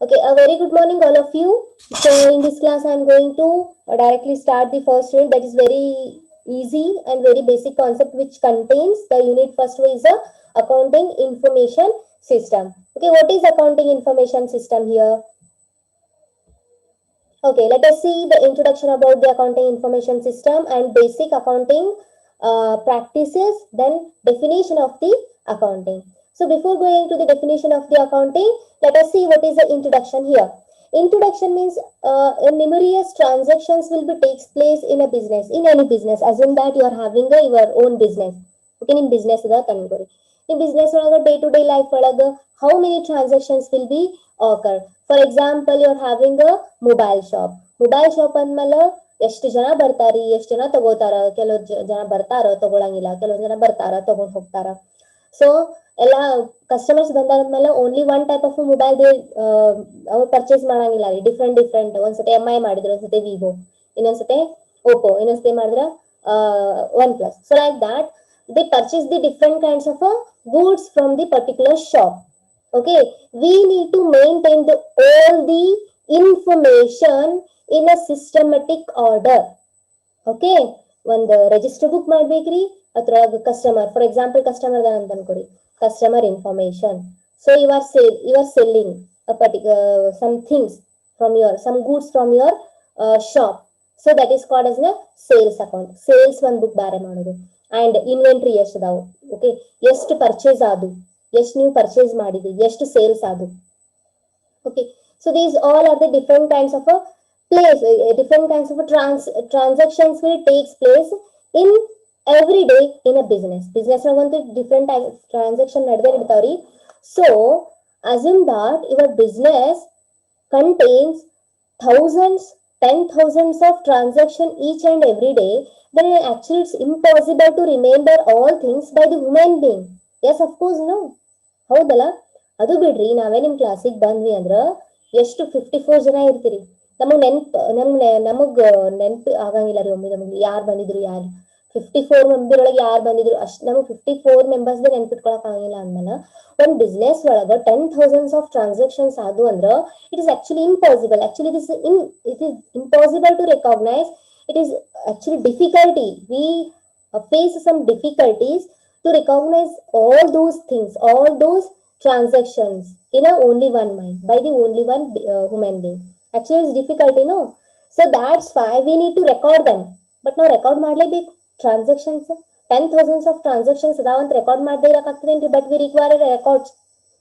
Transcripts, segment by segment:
Okay, a very good morning, all of you. So, in this class, I am going to directly start the first unit that is very easy and very basic concept which contains the unit first one is a accounting information system. Okay, what is accounting information system here? Okay, let us see the introduction about the accounting information system and basic accounting practices, then definition of the accounting. So before going to the definition of the accounting, let us see what is the introduction here. Introduction means numerous transactions will be takes place in a business, in any business. Assume that you are having your own business. Okay, in business in business day to day life how many transactions will be occur. For example, you are having a mobile shop ಅಂದ್ಮೇಲೆ ಎಷ್ಟು ಜನ ಬರ್ತಾರಿ, ಎಷ್ಟು ಜನ ತಗೋತಾರ, ಕೆಲವು ಜನ ಬರ್ತಾರ ತಗೊಳಂಗಿಲ್ಲ, ಕೆಲವು ಜನ ಬರ್ತಾರ ತಗೊಂಡ್ ಹೋಗ್ತಾರ. ಸೊ ಎಲ್ಲ ಕಸ್ಟಮರ್ಸ್ ಬಂದಾದ್ಮೇಲೆ only one type of mobile ಅವ್ರು ಪರ್ಚೇಸ್ ಮಾಡಂಗಿಲ್ಲ ರೀ. ಡಿಫ್ರೆಂಟ್ ಒಂದ್ಸತಿ MI ಮಾಡಿದ್ರು, ಒಂದ್ಸತಿ ವಿವೋ, ಇನ್ನೊಂದ್ಸತಿ ಓಪೋ, ಇನ್ನೊಂದ್ಸತಿ ಮಾಡಿದ್ರ one plus. So like that they purchase the different kinds of goods from the particular shop. Okay, we need to maintain all the information in a systematic order. Okay, ಒಂದು register book ಮಾಡ್ಬೇಕ್ರಿ, ಅದ್ರೊಳಗ customer, for example customer ಅಂತ ಅನ್ಕೊಡಿ, customer information. So you are selling some things from your, some goods from your shop. So that is called as a sales account. Sales one book bare ಮಾಡೋದು. And inventory ಎಷ್ಟು ಅದಾವು, okay, ಎಷ್ಟು purchase ಆದು, ಎಷ್ಟು ನೀವು purchase ಮಾಡಿದ್ರಿ, ಎಷ್ಟು sales ಆದು. Okay, so these all are the different kinds of a place, different kinds of a transactions will takes place in every day in a business ಒಂದು different type of transaction ನಡೆದೇ ಇರ್ತಾವ್ರಿ. So assume that your business contains thousands, 10,000s of transaction each and every day, then actually it's impossible to remember all things by the human being. Yes, of course, no. ಹೌದಲ್ಲ? ಅದು ಬಿಡ್ರಿ, ನಾವೇ ನಿಮ್ ಕ್ಲಾಸಿಗೆ ಬಂದ್ವಿ ಅಂದ್ರ ಎಷ್ಟು 54 ಜನ ಇರ್ತೀರಿ. ನಮಗ್ ನೆನ್ಪು ಆಗಂಗಿಲ್ಲ ರೀ ಒಮ್ಮೆ ನಮ್ಗೆ ಯಾರು ಬಂದಿದ್ರು, ಯಾರು 54 ಮೆಂಬರ್ ಒಳಗೆ ಯಾರು ಬಂದಿದ್ರು ಅಷ್ಟ್ ನಮಗ್ 54 ಮೆಂಬರ್ಸ್ ನೆನ್ಪಿಟ್ಕೊಳಕ್ ಆಗಂಗಿಲ್ಲ ಅಂದ್ಮೇಲೆ ಒಂದ್ ಬಿಸ್ನೆಸ್ ಒಳಗ 10,000s ಆಫ್ ಟ್ರಾನ್ಸಾಕ್ಷನ್ಸ್ ಆದು ಅಂದ್ರ it is actually impossible. Actually it is impossible to recognize. It is actually difficulty. We face some difficulties to recognize all those things, all those transactions in a only one mind by the only one human being. Actually it's difficulty, no? So that's why we need to record them. But now record ಮಾಡ್ಲೇಬೇಕು transactions, 10,000s of transactions ಅದಾವಂತ record ಮಾಡದೇ ಇರಕ್ಕಾಗ್ತದೇನ್ರಿ? But we require records.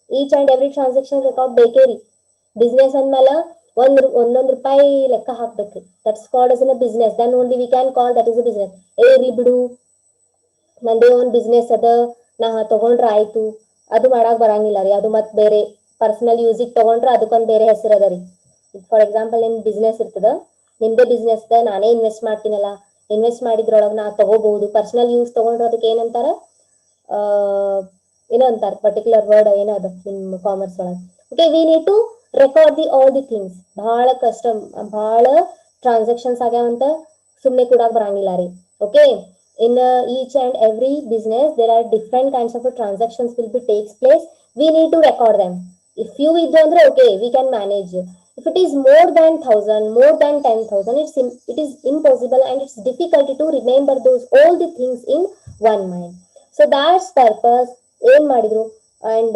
Each and every transaction record ಬೇಕೇ ರೀ. Business ಅಂದ್ಮೇಲೆ ಒಂದೊಂದು ರೂಪಾಯಿ ಲೆಕ್ಕ ಹಾಕ್ಬೇಕ್ರಿ. That's called as a business. Then only we can call that is a business. ಇರ್ಲಿ ಬಿಡು, ನಂದೇ ಒಂದ್ ಬಿಸ್ನೆಸ್ ಅದ, ನಾ ತಗೊಂಡ್ರ ಆಯ್ತು, ಅದು ಮಾಡಾಕ್ ಬರಂಗಿಲ್ಲ ರೀ. ಅದು ಮತ್ ಬೇರೆ ಪರ್ಸನಲ್ ಯೂಸಿಗೆ ತಗೊಂಡ್ರ ಅದಕ್ಕೊಂದ್ ಬೇರೆ ಹೆಸರು ಅದ ರೀ. ಫಾರ್ ಎಕ್ಸಾಂಪಲ್ ನಿಮ್ ಬಿಸ್ನೆಸ್ ಇರ್ತದ, ನಿಮ್ದೇ ಬಿಸ್ನೆಸ್ ದ ನಾನೇ ಇನ್ವೆಸ್ಟ್ ಮಾಡ್ತೀನಲ್ಲ, ಇನ್ವೆಸ್ಟ್ ಮಾಡಿದ್ರೊಳಗ ನಾ ತಗೋಬಹುದು. ಪರ್ಸನಲ್ ಯೂಸ್ ತಗೊಂಡ್ರ ಅದಕ್ಕೆ ಏನಂತಾರ, ಏನೋ ಅಂತಾರ ಪರ್ಟಿಕ್ಯುಲರ್ ವರ್ಡ್ ಏನದ ನಿಮ್ ಕಾಮರ್ಸ್ ಒಳಗ. Okay, we need to record the all the things. ಬಹಳ ಕಷ್ಟ, ಬಹಳ ಟ್ರಾನ್ಸಾಕ್ಷನ್ಸ್ ಆಗ್ಯಾವಂತ ಸುಮ್ನೆ ಕೂಡಾಕ್ ಬರಂಗಿಲ್ಲ ರೀ. Okay, in each and every business there are different kinds of transactions will be takes place. We need to record them. If few idu andre okay, we can manage. If it is more than 1,000, more than 10,000, it is impossible and it's difficult to remember those all the things in one mind. So that's purpose ಏನ್ ಮಾಡಿದ್ರು, and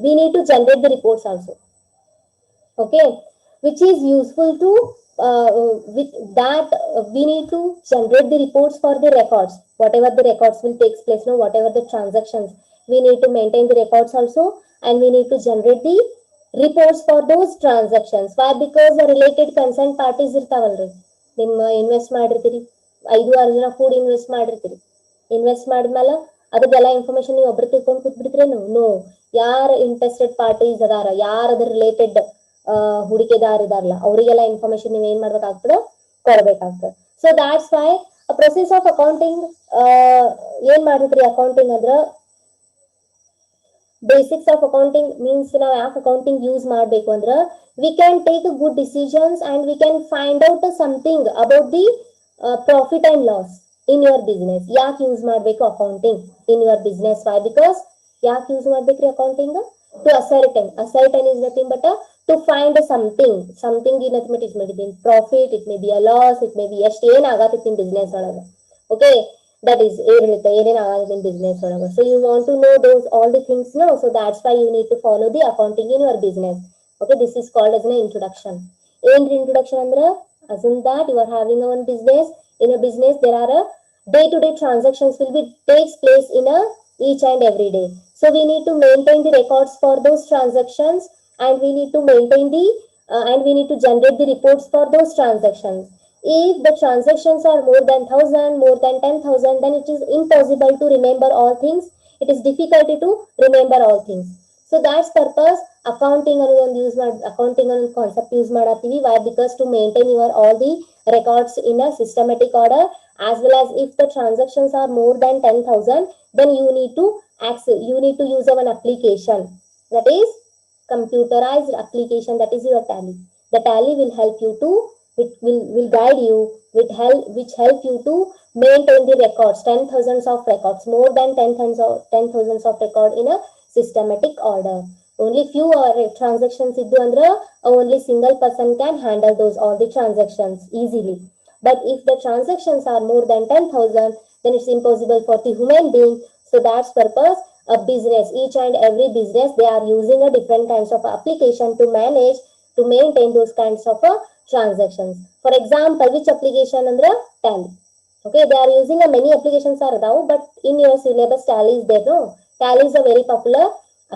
we need to generate the reports also. Okay, which is useful to with that we need to generate the reports for the records. Whatever the records will take place, no, whatever the transactions, we need to maintain the records also, and we need to generate the reports for those transactions. Why? Because the related concerned parties ಇರ್ತಾವಲ್ರಿ. ನಿಮ್ಮ invest ಮಾಡಿರ್ತೀರಿ, 5-6 ಜನ ಕೂಡ invest ಮಾಡಿರ್ತೀರಿ. Invest ಮಾಡಿದ್ಮೇಲೆ ಅದಕ್ಕೆಲ್ಲ information ನೀವು ಒಬ್ರು ತಿಳ್ಕೊಂಡು ಕೂತ್ಬಿಡ್ತೀರೇನು? No, ಯಾರ interested parties ಅದಾರ, ಯಾರ ಅದ್ರ ರಿಲೇಟೆಡ್ ಹೂಡಿಕೆದಾರ ಇದಾರಲ್ಲ, ಅವರಿಗೆಲ್ಲ ಇನ್ಫಾರ್ಮೇಶನ್ ನೀವ್ ಏನ್ ಮಾಡ್ಬೇಕಾಗ್ತದ, ಕೊಡ್ಬೇಕಾಗ್ತದೆ. So that's why process of accounting ಏನ್ ಮಾಡಿದ್ರಿ, ಅಕೌಂಟಿಂಗ್ ಅಂದ್ರ ಬೇಸಿಕ್ಸ್ ಆಫ್ ಅಕೌಂಟಿಂಗ್ ಮೀನ್ಸ್ ನಾವ್ ಯಾಕೆ ಅಕೌಂಟಿಂಗ್ ಯೂಸ್ ಮಾಡ್ಬೇಕು ಅಂದ್ರ we can take good decisions and we can find out something about the profit and loss in your business. ಯಾಕೆ use ಮಾಡ್ಬೇಕು accounting in your business? Why? Because ಯಾಕೆ use ಮಾಡ್ಬೇಕ್ರಿ accounting? To ascertain is nothing but to to find something ಏನಂತ it may be profit, it may be a loss, it may be ಎಷ್ಟು ಏನ್ ಆಗತೈತಿ in business ಒಳಗ. Okay, that is ಏನೇನ್ ಆಗತೈತಿ in business ಒಳಗ. So you want to know those all the things now, so that's why you need to follow the accounting in your business. Okay, this is called as an introduction. ಏನ್ರಿ introduction ಅಂದ್ರೆ assume that you are having one business. In a business there are a day-to-day transactions will be takes place in a each and every day. So we need to maintain the records for those transactions, and we need to maintain the and we need to generate the reports for those transactions. If the transactions are more than 1,000, more than 10,000, then it is impossible to remember all things. It is difficult to remember all things. So that's purpose accounting ಅನ್ನೋದು ಒಂದು use ಮಾಡಿ accounting ಅನ್ನೋ concept use ಮಾಡತ್ತೀವಿ. Why? Because to maintain your all the records in a systematic order, as well as if the transactions are more than 10,000, then you need to use an application, that is computerized application, that is your Tally. The Tally will help you to will guide you which help you to maintain the records, 10,000s of records, more than 10,000s of record in a systematic order. Only few transactions iddu andre only single person can handle those all the transactions easily. But if the transactions are more than 10,000, then it's impossible for the human being. So that's purpose a business, each and every business, they are using a different kinds of application to manage, to maintain those kinds of transactions. For example, which application andre Tally. Okay, they are using many applications are now, but in your syllabus Tally is there, no? Tally is a very popular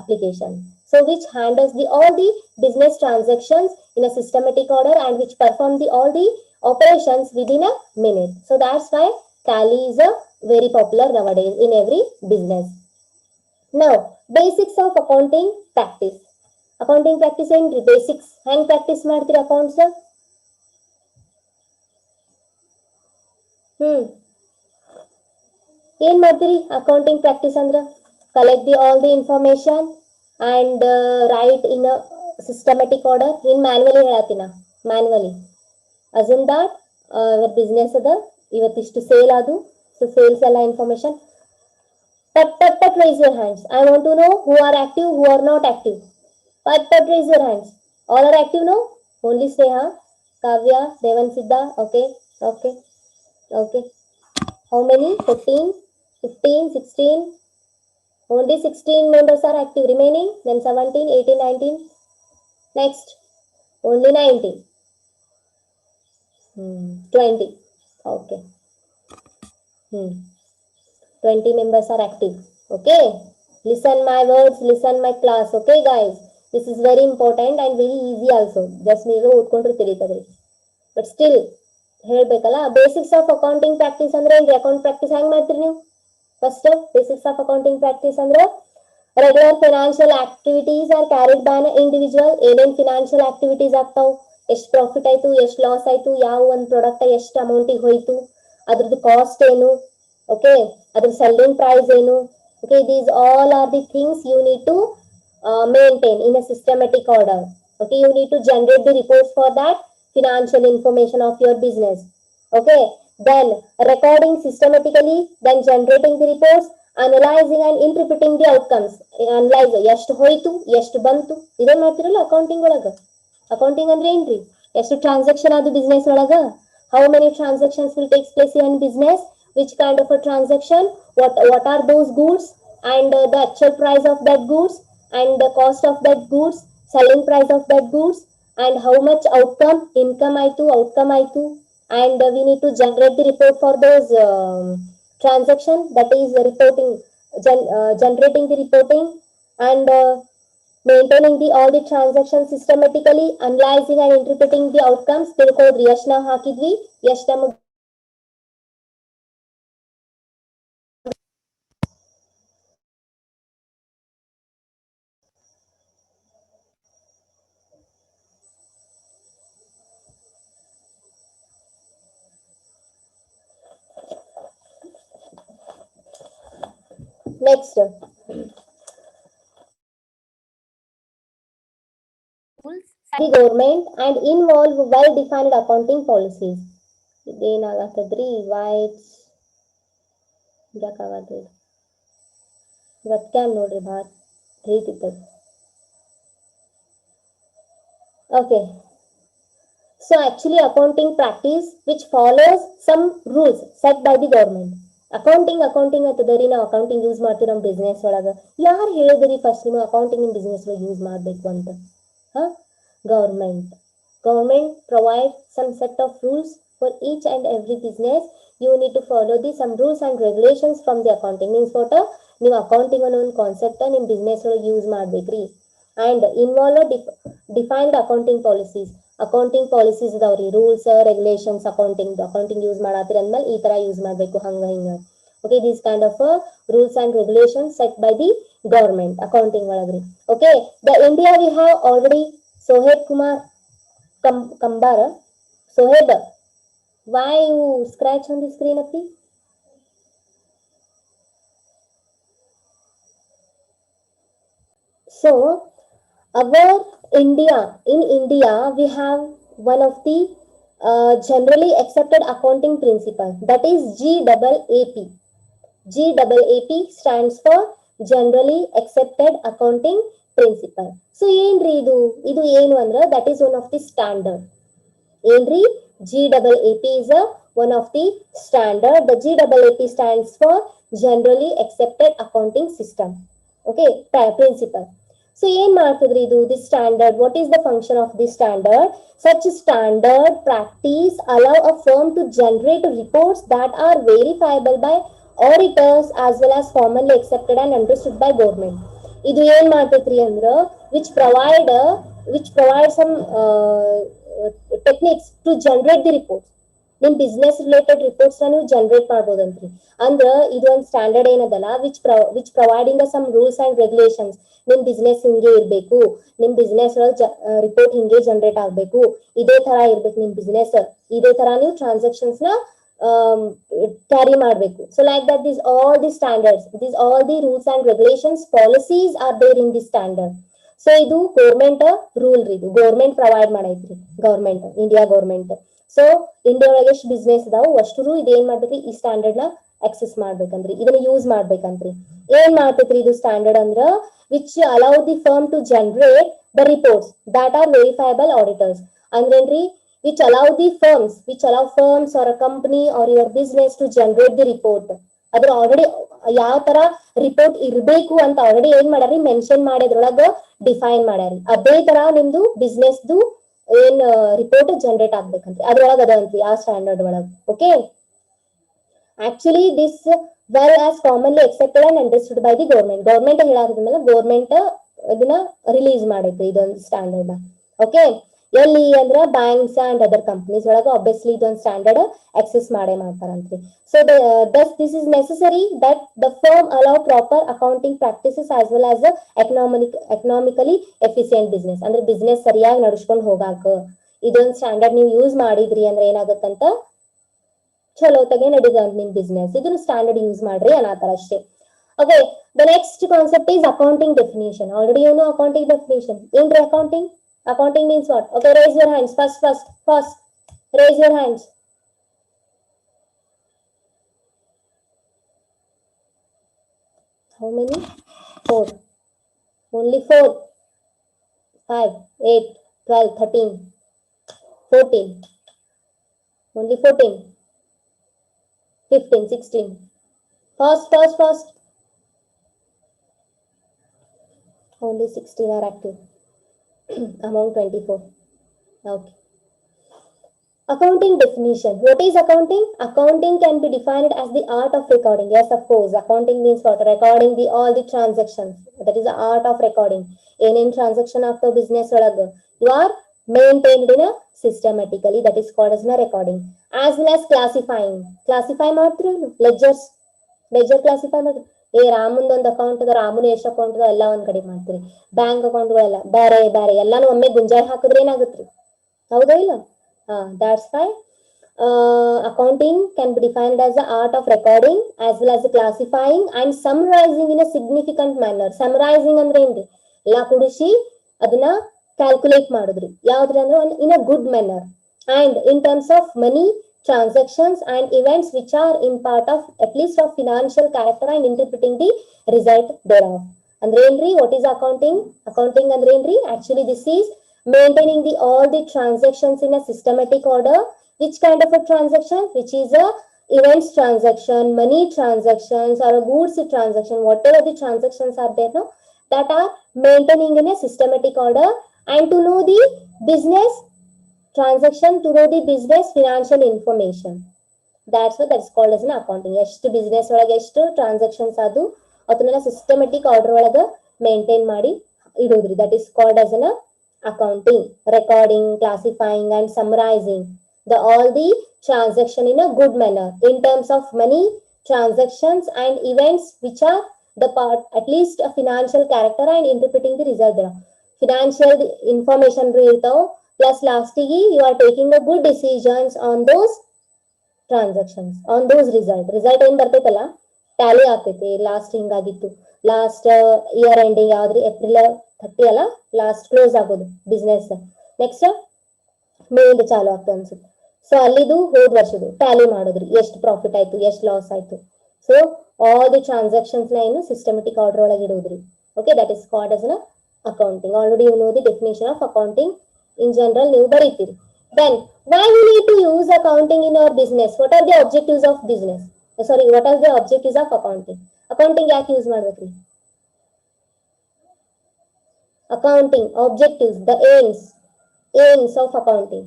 application. So which handles the all the business transactions in a systematic order, and which perform the all the operations within a minute. So that's why Tally is a very popular nowadays in every business. Now, basics of accounting practice. Accounting practice and basics. Hang practice ಮಾಡ್ತೀರಾ accounts? ಏನ್ ಮಾಡ್ತೀರಿ accounting practice ಅಂದ್ರೆ collect the all the information and write in a systematic order. in manually ಹೇಳತ್ತೀನ manually. assume that business ಅದ ಇವತ್ತಿಷ್ಟು sale ಆದು, so sales ಎಲ್ಲ information. But raise your hands. I want to know who are active, who are not active. But raise your hands. All are active, no? Only Sneha, Kavya, Devan Siddha. Okay, okay, okay. How many? 15, 15, 16. Only 16 members are active. Remaining, then 17, 18, 19. Next, only 19. 20. Okay. 20 members are active. Okay. Listen my words, listen my class. Okay, guys. This is very important and very easy also. Just ನೀವು ಓದ್ಕೊಂಡ್ರೆ ತಿಳಿತದೆ. But still, ಹೇಳ್ಬೇಕಲ್ಲ, basics of accounting practice ಅಂದ್ರೆ ಈಗ account practice ಹೆಂಗ್ ಮಾಡ್ತೀರಿ ನೀವು? First basics of accounting practice ಅಂದ್ರೆ regular financial activities are carried by an individual. ಏನೇನ್ ಫಿನಾನ್ಷಿಯಲ್ ಆಕ್ಟಿವಿಟೀಸ್ ಆಗ್ತಾವ್, ಎಷ್ಟು ಪ್ರಾಫಿಟ್ ಆಯ್ತು, ಎಷ್ಟು ಲಾಸ್ ಆಯ್ತು, ಯಾವ ಒಂದು ಪ್ರಾಡಕ್ಟ್ ಎಷ್ಟು ಅಮೌಂಟಿಗೆ ಹೋಯ್ತು, ಅದ್ರದ್ದು ಕಾಸ್ಟ್ ಏನು, ಓಕೆ, ಅದ್ರ ಸೆಲ್ಲಿಂಗ್ ಪ್ರೈಸ್ ಏನು. Okay, these all are the things you need to maintain in a systematic order. Okay, you need to generate the reports for that financial information of your business. Okay, then recording systematically, then generating the reports, analyzing and interpreting the outcomes. Analyze ಎಷ್ಟು ಹೋಯ್ತು, ಎಷ್ಟು ಬಂತು, ಇದೇ ಮಾಡ್ತಿರಲ್ಲ accounting ಒಳಗ. Accounting ಅಂದ್ರೆ ಏನ್ರಿ? ಎಷ್ಟು ಟ್ರಾನ್ಸಾಕ್ಷನ್ ಆದ ಬಿಸ್ನೆಸ್ ಒಳಗ, how many transactions will take place in business, which kind of a transaction, what are those goods, and the actual price of that goods, and the cost of that goods, selling price of that goods, and how much income outcome aitu, and we need to generate the report for those transaction, that is reporting, generating the reporting, and maintaining the all the transactions systematically, analyzing and interpreting the outcomes. ತಿಳ್ಕೊಳ್ರಿ ಎಷ್ಟು ನಾವು ಹಾಕಿದ್ವಿ, ಎಷ್ಟು ನಮಗೆ next. The government and involve well-defined accounting policies. ಇದೇನಾಗತ್ತದ್ರಿ ವೈಟ್ಸ್ ಯಾಕಾಗತ್ತೆ webcam ನೋಡ್ರಿ ಭಾಳ ಹೇಗಿತ್ತದ. Okay. So actually accounting practice which follows some rules set by the government. Accounting ಅಂತಂದ್ರೆ ನಾವು ಅಕೌಂಟಿಂಗ್ ಯೂಸ್ ಮಾಡ್ತೀವಿ ನಮ್ಮ ಬಿಸ್ನೆಸ್ ಒಳಗ. ಯಾರು ಹೇಳಿದ್ರಿ ಫಸ್ಟ್ ನೀವು ಅಕೌಂಟಿಂಗ್ ನಿಮ್ಮ ಬಿಸ್ನೆಸ್ ಒಳಗೆ ಯೂಸ್ ಮಾಡಬೇಕು ಅಂತ? ಹಾ, government. Government provide some set of rules for each and every business. You need to follow the some rules and regulations from the accounting. Means what? ನೀವು ಅಕೌಂಟಿಂಗ್ ಅನ್ನೋ ಒಂದು concept ನಿಮ್ಮ business ಒಳಗೆ use ಮಾಡ್ಬೇಕ್ರಿ. And involve defined accounting policies. Accounting policies ಇದಾವ್ರಿ, rules regulations. Accounting use ಮಾಡತ್ತೀರಿ ಅಂದ್ಮೇಲೆ ಈ ತರ ಯೂಸ್ ಮಾಡ್ಬೇಕು, ಹಂಗ ಹಿಂಗ. Okay, these kind of rules and regulations set by the government accounting ಒಳಗ್ರಿ. Okay, the India we have already Soheb Kumar Kambara. Soheb, why you scratch on the screen, Appi? So, our India, in India, we have one of the generally accepted accounting principle, that is GAAP. GAAP stands for Generally Accepted Accounting Principle. So, ಏನ್ರಿ ಇದು ಏನು ಅಂದ್ರೆ that is one of the standard. ಏನ್ರಿ GAAP is one of the standard. The GAAP stands for Generally Accepted Accounting System. Okay, principle. So ಏನ್ ಮಾಡ್ತದ್ರಿ ಇದು? This standard, what is the function of this standard? Such standard practice allow a firm to generate reports that are verifiable by auditors as well as formally accepted and understood by government. ಇದು ಏನ್ ಮಾಡ್ತೈತ್ರಿ ಅಂದ್ರ which provide some techniques to generate the reports. ನಿಮ್ business related reports ನೀವು generate ಮಾಡ್ಬೋದಂತ್ರಿ. ಅಂದ್ರ ಇದು ಒಂದು standard ಏನದಲ್ಲ which providing some rules and regulations. ನಿಮ್ ಬಿಸ್ನೆಸ್ ಹಿಂಗೆ ಇರ್ಬೇಕು, ನಿಮ್ ಬಿಸ್ನೆಸ್ ಒಳಗೆ ರಿಪೋರ್ಟ್ ಹಿಂಗೆ ಜನರೇಟ್ ಆಗ್ಬೇಕು, ಇದೇ ತರ ಇರ್ಬೇಕು ನಿಮ್ ಬಿಸ್ನೆಸ್, ಇದೇ ತರ ನೀವು ಟ್ರಾನ್ಸಾಕ್ಷನ್ಸ್ ನ ಕ್ಯಾರಿ ಮಾಡ್ಬೇಕು. So like that this all the standards, this all the rules and regulations policies are there in the standard. So ಇದು ಗೌರ್ಮೆಂಟ್ ರೂಲ್ ರೀ, ಇದು ಗೌರ್ಮೆಂಟ್ ಪ್ರೊವೈಡ್ ಮಾಡೈತ್ರಿ, government, India government. So India ಒಳಗೆ ಎಷ್ಟು business ಇದಾವು ಅಷ್ಟು ಇದೇನ್ ಮಾಡ್ಬೇಕ್ರಿ, ಈ ಸ್ಟ್ಯಾಂಡರ್ಡ್ ನ ಆಕ್ಸೆಸ್ ಮಾಡ್ಬೇಕಂದ್ರಿ, ಇದನ್ನ ಯೂಸ್ ಮಾಡ್ಬೇಕಂತ್ರಿ. ಏನ್ ಮಾಡ್ತೈತ್ರಿ ಇದು ಸ್ಟ್ಯಾಂಡರ್ಡ್ ಅಂದ್ರ which allow the firm to generate the reports that are verifiable auditors. ಅಂದ್ರೇನ್ರಿ, which allow firms or a company or your business to generate the report. ಅದ್ರ ಆಲ್ರೆಡಿ ಯಾವ ತರ ರಿಪೋರ್ಟ್ ಇರ್ಬೇಕು ಅಂತ ಆಲ್ರೆಡಿ ಏನ್ ಮಾಡ್ಯಾರಿ, ಮೆನ್ಷನ್ ಮಾಡಿದ್ರೊಳಗ ಡಿಫೈನ್ ಮಾಡ್ಯಾರಿ. ಅದೇ ತರ ನಿಮ್ದು ಬಿಸ್ನೆಸ್ದು ಏನ್ ರಿಪೋರ್ಟ್ ಜನರೇಟ್ ಆಗ್ಬೇಕಂತ ಅದ್ರೊಳಗ ಅದಂತ್ರಿ ಆ ಸ್ಟ್ಯಾಂಡರ್ಡ್ ಒಳಗ. Okay, actually this well as commonly accepted and understood by the government. Government ಹೇಳಾದ್ಮೇಲೆ ಗೌರ್ಮೆಂಟ್ ಇದನ್ನ ರಿಲೀಸ್ ಮಾಡೈತಿ ಇದೊಂದು ಸ್ಟ್ಯಾಂಡರ್ಡ್. ಓಕೆ, ಎಲ್ಲಿ ಅಂದ್ರ ಬ್ಯಾಂಕ್ಸ್ ಅಂಡ್ ಅದರ್ ಕಂಪನೀಸ್ ಒಳಗ ಆಬ್ವಿಯಸ್ಲಿ ಇದೊಂದು ಸ್ಟ್ಯಾಂಡರ್ಡ್ ಆಕ್ಸೆಸ್ ಮಾಡೇ ಮಾಡ್ತಾರಂತ್ರಿ. So this is necessary that the firm allow proper accounting practices as well as economically efficient business. ಅಂದ್ರೆ ಬಿಸ್ನೆಸ್ ಸರಿಯಾಗಿ ನಡ್ಸ್ಕೊಂಡ್ ಹೋಗಾಕ ಇದೊಂದು ಸ್ಟ್ಯಾಂಡರ್ಡ್ ನೀವು ಯೂಸ್ ಮಾಡಿದ್ರಿ ಅಂದ್ರೆ ಏನಾಗತ್ತಂತ, ಚಲೋ ತಗೆ ನಡೀತಂತ ನಿಮ್ ಬಿಸ್ನೆಸ್. ಇದನ್ನ ಸ್ಟ್ಯಾಂಡರ್ಡ್ ಯೂಸ್ ಮಾಡ್ರಿ ಅನ್ನತಾರ ಅಷ್ಟೇ. Okay, the next concept is accounting definition. Already ಏನು ಅಕೌಂಟಿಂಗ್ ಡೆಫಿನೇಷನ್ ಏನ್ರಿ? Accounting means what? Okay, raise your hands. First. Raise your hands. How many? 4. Only 4. 5, 8, 12, 13, 14. Only 14. 15, 16. First. Only 16 are active among 24. Okay. Accounting definition. What is accounting? Accounting can be defined as the art of recording. Yes, of course. Accounting means what? Recording all the transactions. That is the art of recording. In transaction of the business you are maintained in a systematically. That is called as a recording. As well as classifying. Classify ledgers. Ledger classify ರಾಮಂದ ಒಂದು account ಅದ, ರಾಮನ ಎಷ್ಟು account ಅದ ಎಲ್ಲ ಒಂದ್ ಕಡೆ ಮಾಡ್ತೀರಿ. Bank ಅಕೌಂಟ್ಗಳೆಲ್ಲ ಬೇರೆ ಎಲ್ಲಾನು ಒಮ್ಮೆ ಗುಂಜಾಳ ಹಾಕಿದ್ರೆ ಏನಾಗತ್ರಿ? ಹೌದಾ ಇಲ್ಲ? That's why accounting can be defined as the art of recording as well as classifying and summarizing in a significant manner. Summarizing ಅಂದ್ರೆ ಏನ್ರಿ? ಎಲ್ಲ ಕುಡಿಸಿ ಅದನ್ನ ಕ್ಯಾಲ್ಕುಲೇಟ್ ಮಾಡಿದ್ರಿ. ಯಾವ್ದ್ರಿ ಅಂದ್ರೆ in a good manner and in terms of money transactions and events which are in part of at least of financial character and interpreting the result thereof. ಅಂದ್ರೆ ಏನ್ರಿ? What is accounting? Accounting ಅಂದ್ರೆ ಏನ್ರಿ? Actually this is maintaining the all the transactions in a systematic order. Which kind of a transaction? Which is a events transaction, money transactions, or a goods transaction, whatever the transactions are there, no, that are maintaining in a systematic order. And to know the business transaction, to know the business financial information. That's what that's called as an accounting. ಎಷ್ಟು business ಒಳಗೆ ಎಷ್ಟು transactions ಅದು ಅದನ್ನೆಲ್ಲ systematic order ಒಳಗೆ maintain ಮಾಡಿ ಇಡೋದ್ರಿ. That is called as an accounting. Recording, classifying and summarizing the all the transaction in a good manner in terms of money transactions and events which are the part at least a financial character and interpreting the result there. Financial information ಇರ್ತಾವ plus ಲಾಸ್ಟಿಗೆ you are taking a good decisions on those transactions, on those result ಏನ್ ಬರ್ತೈತಲ್ಲ tally ಆಗ್ತೈತಿ. Last ಹಿಂಗಾಗಿತ್ತು, last year ending ಯಾವ್ದ್ರಿ April 30 ಅಲ್ಲ last close ಆಗೋದು business. Next May ಇಂದ ಚಾಲು ಆಗ್ತದೆ ಅನ್ಸುತ್ತೆ. ಸೊ ಅಲ್ಲಿದು ಹೋದ್ ವರ್ಷದ್ದು ಟ್ಯಾಲಿ ಮಾಡೋದ್ರಿ, ಎಷ್ಟು ಪ್ರಾಫಿಟ್ ಆಯ್ತು, ಎಷ್ಟು ಲಾಸ್ ಆಯ್ತು. ಸೊ ಆಲ್ ದಿ ಟ್ರಾನ್ಸಾಕ್ಷನ್ಸ್ ನ ಏನು ಸಿಸ್ಟಮೆಟಿಕ್ ಆರ್ಡರ್ ಒಳಗೆ ಇಡೋದ್ರಿ. Okay, that is called as an accounting. Already you know the definition of accounting in general ನೀವು ಬರೀತೀರಿ. Then why we need to use accounting in our business? What are the objectives of business? Sorry, what are the objectives of accounting? Accounting ಯಾಕೆ use ಮಾಡ್ಬೇಕ್ರಿ? Accounting objectives, the aims of accounting.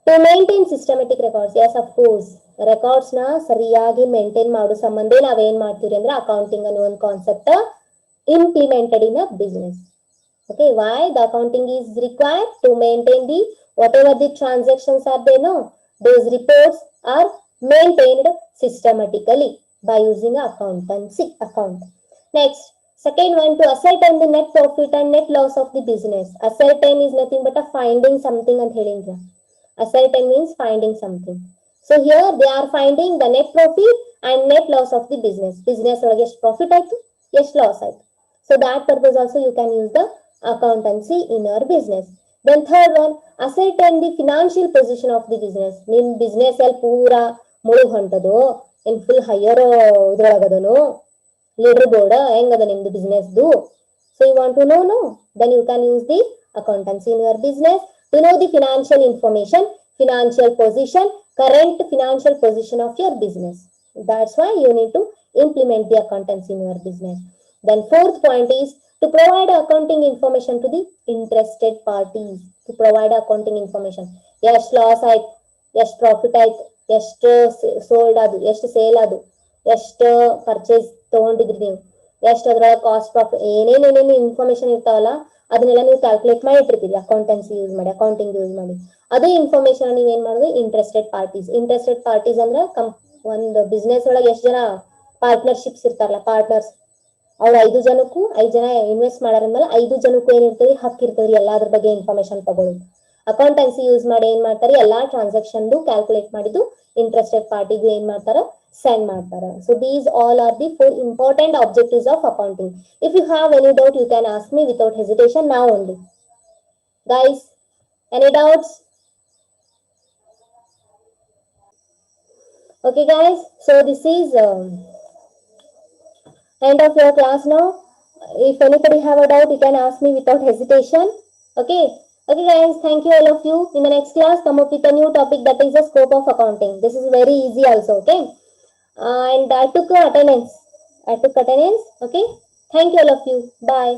To maintain systematic records. Yes, of course. Records ನ ಸರಿಯಾಗಿ maintain ಮಾಡೋ ಸಂಬಂಧ ನಾವೇನ್ ಮಾಡ್ತೀವಿ ಅಂದ್ರೆ accounting ಅನ್ನೋ ಒಂದು concept implemented in a business. Okay, why the accounting is required? To maintain the whatever the transactions are there, no, those reports are maintained systematically by using accountancy account. Next, second one, to ascertain the net profit and net loss of the business. Ascertain is nothing but a finding something and ಹೇಳಿದ್ರ. Ascertain means finding something. So here they are finding the net profit and net loss of the business. Business ಒಳಗೆ ಎಷ್ಟು profit ಆಯ್ತು, ಎಷ್ಟು loss ಆಯ್ತು. So that purpose also you can use the accountancy in your business. Then third one, ascertain the financial position of the business. ನಿಮ್ business ಅಲ್ಲಿ ಪೂರಾ ಮುಳುಗ್ ಹೊಂಟದು, ಇನ್ ಫುಲ್ ಹೈಯರ್ ಇದ್ರೊಳಗದನು, ಲೀಡರ್ ಬೋರ್ಡ್ ಹೆಂಗದ ನಿಮ್ದು ಬಿಸ್ನೆಸ್ದು. So you want to know, then you can use the accountancy in your business to know the financial information, financial position, current financial position of your business. That's why you need to implement the accountancy in your business. Then fourth point is to provide accounting information to the interested parties. To provide accounting information. ಎಷ್ಟು loss ಆಯ್ತು, ಎಷ್ಟು profit ಆಯ್ತು, ಎಷ್ಟು sold ಅದು, ಎಷ್ಟು sale ಅದು, ಎಷ್ಟು purchase ತಗೊಂಡಿದ್ರಿ ನೀವು, ಎಷ್ಟು ಅದ್ರೊಳಗೆ ಕಾಸ್ಟ್ ಪ್ರಾಫಿಟ್, ಏನೇನೇನೇನು ಇನ್ಫಾರ್ಮೇಶನ್ ಇರ್ತಾವಲ್ಲ ಅದನ್ನೆಲ್ಲ ನೀವು ಕ್ಯಾಲ್ಕುಲೇಟ್ ಮಾಡಿ ಇಟ್ಟಿರ್ತೀರಿ ಅಕೌಂಟೆನ್ಸಿ ಯೂಸ್ ಮಾಡಿ, ಅಕೌಂಟಿಂಗ್ ಯೂಸ್ ಮಾಡಿ. ಅದು ಇನ್ಫಾರ್ಮೇಶನ್ ನೀವ್ ಏನ್ ಮಾಡೋದು, ಇಂಟ್ರೆಸ್ಟೆಡ್ ಪಾರ್ಟೀಸ್ ಅಂದ್ರೆ ಒಂದು ಬಿಸ್ನೆಸ್ ಒಳಗೆ ಎಷ್ಟು ಜನ ಪಾರ್ಟ್ನರ್ಶಿಪ್ಸ್ ಇರ್ತಾರಲ್ಲ, ಪಾರ್ಟ್ನರ್ಸ್, ಅವ್ರು 5 ಜನಕ್ಕೂ 5 ಜನ ಇನ್ವೆಸ್ಟ್ ಮಾಡಾರಂದ್ಮೇಲೆ 5 ಜನಕ್ಕೂ ಏನಿರ್ತದೆ, ಹಕ್ಕು ಇರ್ತದೆ ಎಲ್ಲಾದ್ರ ಬಗ್ಗೆ ಇನ್ಫಾರ್ಮೇಶನ್ ತಗೊಳ್ಳೋದು. ಅಕೌಂಟೆನ್ಸಿ ಯೂಸ್ ಮಾಡಿ ಏನ್ ಮಾಡ್ತಾರೆ, ಎಲ್ಲಾ ಟ್ರಾನ್ಸಾಕ್ಷನ್ ಕ್ಯಾಲ್ಕುಲೇಟ್ ಮಾಡಿದ್ದು ಇಂಟ್ರೆಸ್ಟೆಡ್ ಪಾರ್ಟಿಗೂ ಏನ್ ಮಾಡ್ತಾರ, send ಮಾಡ್ತಾರ. So these all are the 4 important objectives of accounting. If you have any doubt, you can ask me without hesitation now only. Guys, any doubts? Okay guys, so this is end of your class now. If anybody have a doubt, you can ask me without hesitation. Okay. Okay guys, thank you all of you. In the next class, come up with a new topic, that is the scope of accounting. This is very easy also, okay? And I took attendance. Okay. Thank you all of you. Bye.